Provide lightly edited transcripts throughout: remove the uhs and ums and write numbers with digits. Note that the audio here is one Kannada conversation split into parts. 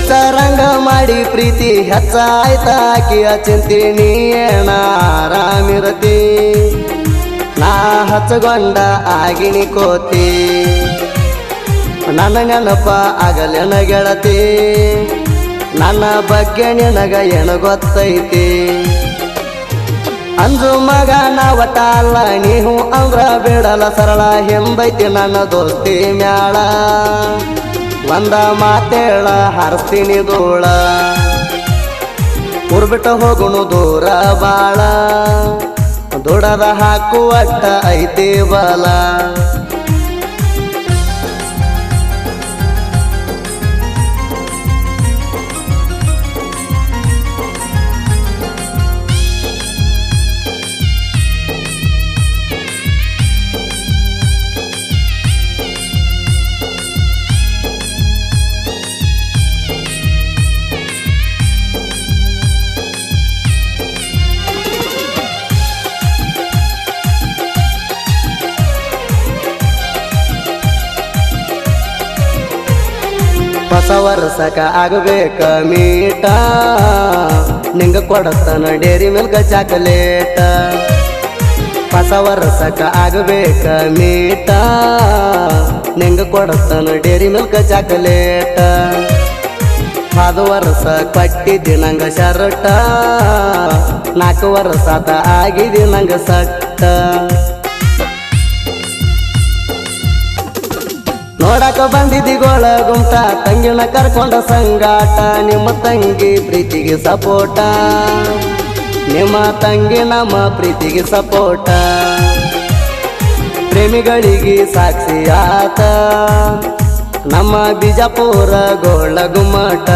ಹುಚ್ಚರಂಗ ಮಾಡಿ ಪ್ರೀತಿ ಹೆಚ್ಚಾಯ್ತಾಕಿಯ ಚಿಂತೆ ನೀಯಣ ಆರಾಮಿರತಿ ನಾ ಹಚ್ಚಗೊಂಡ ಆಗಿನಿ ಕೋತಿ ನನ್ನ ನೆನಪ ಆಗಲೆನ ಗೆಳತಿ ನನ್ನ ಬಗ್ಗೆ ನಿನಗ ಏನು ಗೊತ್ತೈತಿ ಅಂಜು ಮಗ ನಾವಟ ಅಲ್ಲ ನೀವು ಅಂದ್ರ ಬಿಡಲ ಸರಳ ಹಿಂದೈತಿ ನನ್ನ ದೋಸ್ತಿ ಮ್ಯಾಳ ಒಂದ ಮಾತೇಳ ಹಾರಿಸ್ತೀನಿ ಧೂಳ ಊರ್ಬಿಟ್ಟ ಹೋಗುಣು ದೂರ ಬಾಳ ದುಡದ ಹಾಕುವಟ್ಟ ಐತಿ ಬಲ ಹೊಸ ವರ್ಷಕ ಆಗಬೇಕ ಮೀಟ ನಿಂಗ ಕೊಡತನ ಡೇರಿ ಮಿಲ್ಕ್ ಚಾಕಲೇಟ ಹೊಸ ವರ್ಷಕ ಆಗಬೇಕ ಮೀಟ ನಿಂಗ ಕೊಡತನ ಡೇರಿ ಮಿಲ್ಕ್ ಚಾಕಲೇಟ ಅದು ವರ್ಷ ಕೊಟ್ಟಿದ್ದಿ ನಂಗ ಶರ್ಟ 4 ವರ್ಷ ಆಗಿದಿ ನಂಗ ಸಟ್ಟ ನೋಡಕ ಬಂದಿದ್ದಿ ಗೋಳ ಗುಂಟ ತಂಗಿನ ಕರ್ಕೊಂಡ ಸಂಗಾಟ ನಿಮ್ಮ ತಂಗಿ ಪ್ರೀತಿಗೆ ಸಪೋಟ ನಿಮ್ಮ ತಂಗಿ ನಮ್ಮ ಪ್ರೀತಿಗೆ ಸಪೋಟ ಪ್ರೇಮಿಗಳಿಗೆ ಸಾಕ್ಷಿ ಆತ ನಮ್ಮ ಬಿಜಾಪುರ ಗೋಳ ಗುಮ್ಮಟ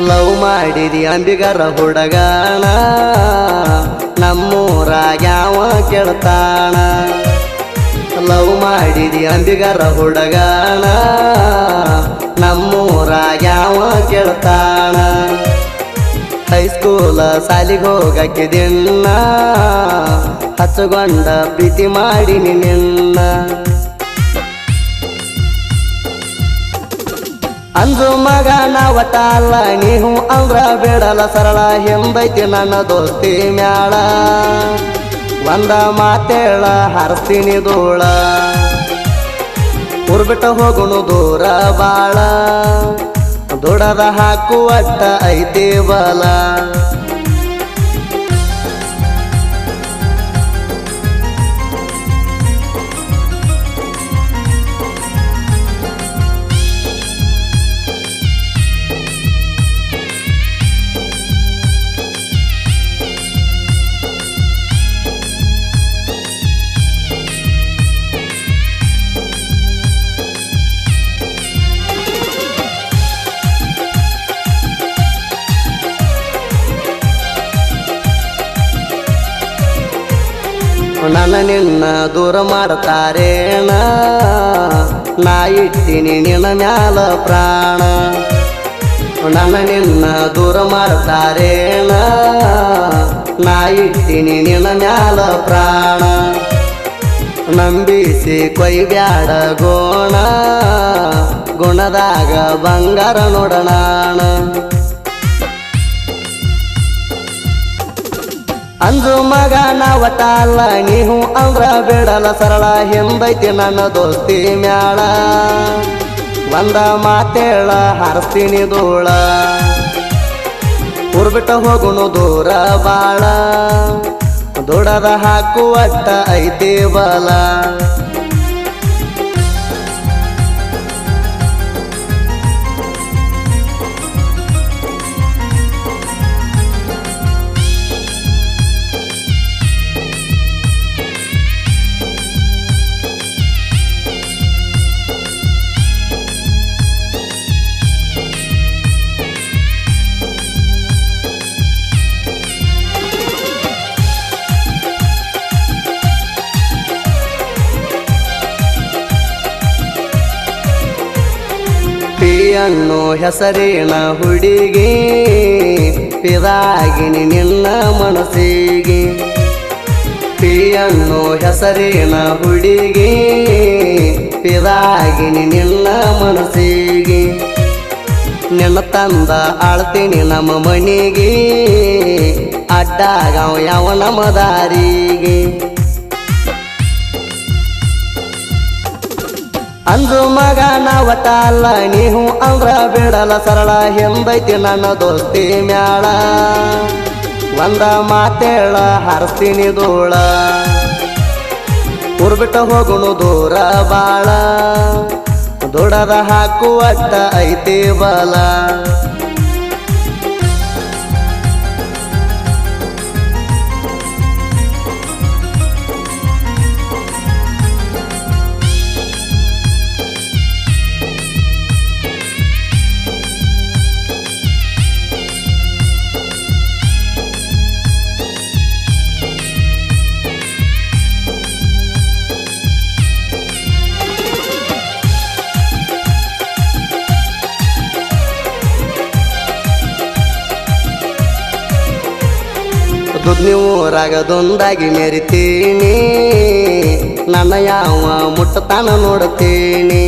ಲವ್ ಮಾಡಿದಿ ಅಂಬಿಗರ ಹುಡುಗಾಣ ನಮ್ಮೂರಾಗ್ಯಾವ ಕೆಳ್ತಾಣ ಲವ್ ಮಾಡಿದಿ ಅಂಬಿಗರ ಹುಡುಗಾಣ ನಮ್ಮೂರಾಗ್ಯಾವ ಕೆಳ್ತಾಣ ಹೈಸ್ಕೂಲ ಸಾಲಿಗೆ ಹೋಗಕ್ಕೆ ದಿನ ಹಚ್ಚಗೊಂಡ ಪ್ರೀತಿ ಮಾಡಿನಿ ನಿನ್ನ ಅಂಜು ಮಗ ನಾವಟ ಅಲ್ಲ ನೀವು ಅಂದ್ರ ಬಿಡಲ ಸರಳ ಹಿಂದೈತಿ ನನ್ನ ದೋಸ್ತಿ ಮ್ಯಾಳ ಒಂದ ಮಾತೇಳ ಹಾರಿಸ್ತೀನಿ ಧೂಳ ಊರ್ಬಿಟ್ಟ ಹೋಗುಣು ದೂರ ಬಾಳ ದುಡದ ಹಾಕುವಟ್ಟ ಐತಿ ಬಲ ನನ್ನ ನಿನ್ನ ದೂರ ಮಾಡ್ತಾರೇಣ ನಾ ಇಟ್ಟಿನಿ ನಿನ್ನ ಮ್ಯಾಲ ಪ್ರಾಣ ನನ್ನ ನಿನ್ನ ದೂರ ಮಾಡ್ತಾರೇಣ ನಾ ಇಟ್ಟಿನಿ ನಿನ್ನ ಮ್ಯಾಲ ಪ್ರಾಣ ನಂಬಿಸಿ ಕೊಯ್ಬ್ಯಾಡ ಗೋಣ ಗುಣದಾಗ ಬಂಗಾರ ನೋಡಣಾಣ ಅಂಜು ಮಗ ನಾವಟ ಅಲ್ಲ ನೀವು ಅಂದ್ರ ಬಿಡಲ ಸರಳ ಹಿಂದೈತಿ ನನ್ನ ದೋಸ್ತಿ ಮ್ಯಾಳ ಒಂದ ಮಾತೇಳ ಹಾರಿಸ್ತೀನಿ ಧೂಳ ಊರ್ಬಿಟ್ಟ ಹೋಗುಣು ದೂರ ಬಾಳ ದುಡದ ಹಾಕುವಟ್ಟ ಐತಿ ಬಲ ಅನ್ನೋ ಹೆಸರಿನ ಹುಡುಗಿ ಪಿದಾಗಿನಿ ನಿನ್ನ ಮನಸ್ಸಿಗೆ ಅನ್ನೋ ಹೆಸರಿನ ಹುಡುಗಿ ಪಿದಾಗಿನಿ ನಿನ್ನ ಮನಸ್ಸಿಗೆ ನಿನ್ನ ತಂದ ಆಳ್ತೀನಿ ನಮ್ಮ ಮನೆಗೆ ಅಡ್ಡಾಗವ ಯಾವ ನಮ್ಮ ದಾರಿಗೆ ಅಂದು ಮಗ ನಾವಟಲ್ಲ ನೀವು ಅಂದ್ರ ಬಿಡಲ ಸರಳ ಎಂದೈತಿ ನನ್ನ ದೋಸ್ತಿ ಮ್ಯಾಳ ಒಂದ ಮಾತೇಳ ಹಾರಿಸ್ತೀನಿ ಧೂಳ ಊರ್ಬಿಟ್ಟ ಹೋಗುಣು ದೂರ ಬಾಳ ದೊಡದ ಹಾಕುವಟ್ಟ ಐತಿ ಬಲ ದುಡ್ನಿ ಊರಾಗದೊಂದಾಗಿ ಮೆರಿತೀನಿ ನನ್ನ ಯಾವ ಮುಟ್ಟತಾನ ನೋಡ್ತೀನಿ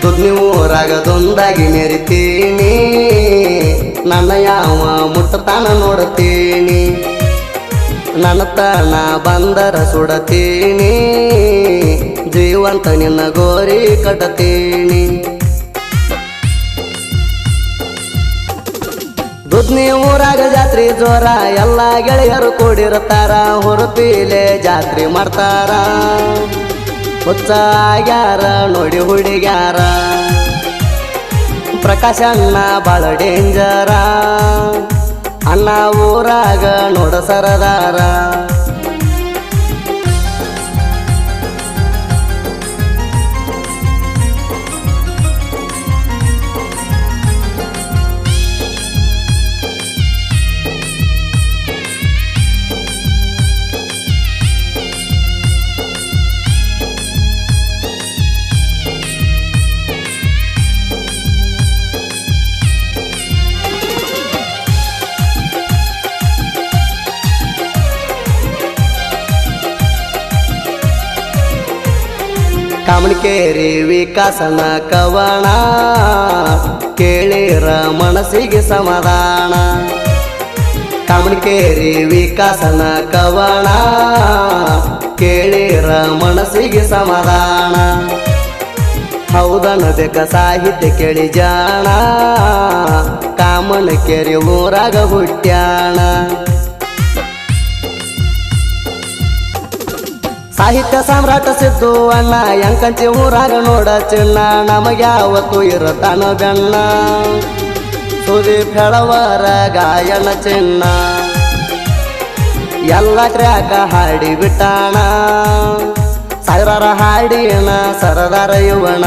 ದುಡ್ನಿ ಊರಾಗದೊಂದಾಗಿ ಮೆರಿತೀನಿ ನನ್ನ ಯಾವ ಮುಟ್ಟತಾನ ನೋಡ್ತೀನಿ ನನ್ನ ತನ ಬಂದರ ಸುಡತೀನಿ ಜೀವಂತ ನಿನ್ನ ಗೋರಿ ಕಟ್ಟತೀನಿ ದುಡ್ನಿ ಊರಾಗ ಜಾತ್ರೆ ಜೋರ ಎಲ್ಲ ಗೆಳೆಯರು ಕೂಡಿರ್ತಾರ ಹೊರಪೀಲೆ ಜಾತ್ರೆ ಮಾಡ್ತಾರ ಹುಚ್ಚ ಆಗ್ಯಾರ ನೋಡಿ ಹುಡುಗ್ಯಾರ ಪ್ರಕಾಶ ಅಣ್ಣ ಬಾಳ ಡೇಂಜರ ಅಣ್ಣ ಊರಾಗ ನೋಡ ಸರದಾರ ಕಾಮಣಕೇರಿ ವಿಕಾಸನ ಕವಣ ಕೇಳಿರ ಮನಸ್ಸಿಗೆ ಸಮಾಧಾನ ಕಾಮಣಕೇರಿ ವಿಕಾಸನ ಕವಣ ಕೇಳಿರ ಮನಸ್ಸಿಗೆ ಸಮಾಧಾನ ಹೌದನ್ನಬೇಕ ಸಾಹಿತ್ಯ ಕೇಳಿ ಜಾಣ ಕಾಮಣಕೇರಿ ಊರಾಗ ಹುಟ್ಟ್ಯಾಣ ಸಾಹಿತ್ಯ ಸಾಮ್ರಾಟ ಸಿದ್ದು ಅಣ್ಣ ಎಂಕಂಚಿ ಊರಾಗ ನೋಡ ಚಿನ್ನ ನಮಗೆ ಯಾವತ್ತು ಇರತಾನ ಬೆಣ್ಣ ಸುದೀಪ್ ಹೇಳವರ ಗಾಯನ ಚಿನ್ನ ಎಲ್ಲ ಟ್ರ್ಯಾಕ ಹಾಡಿ ಬಿಟ್ಟಾಣ ಸಾವಿರಾರ ಹಾಡಿನ ಸರದಾರ ಯುವಣ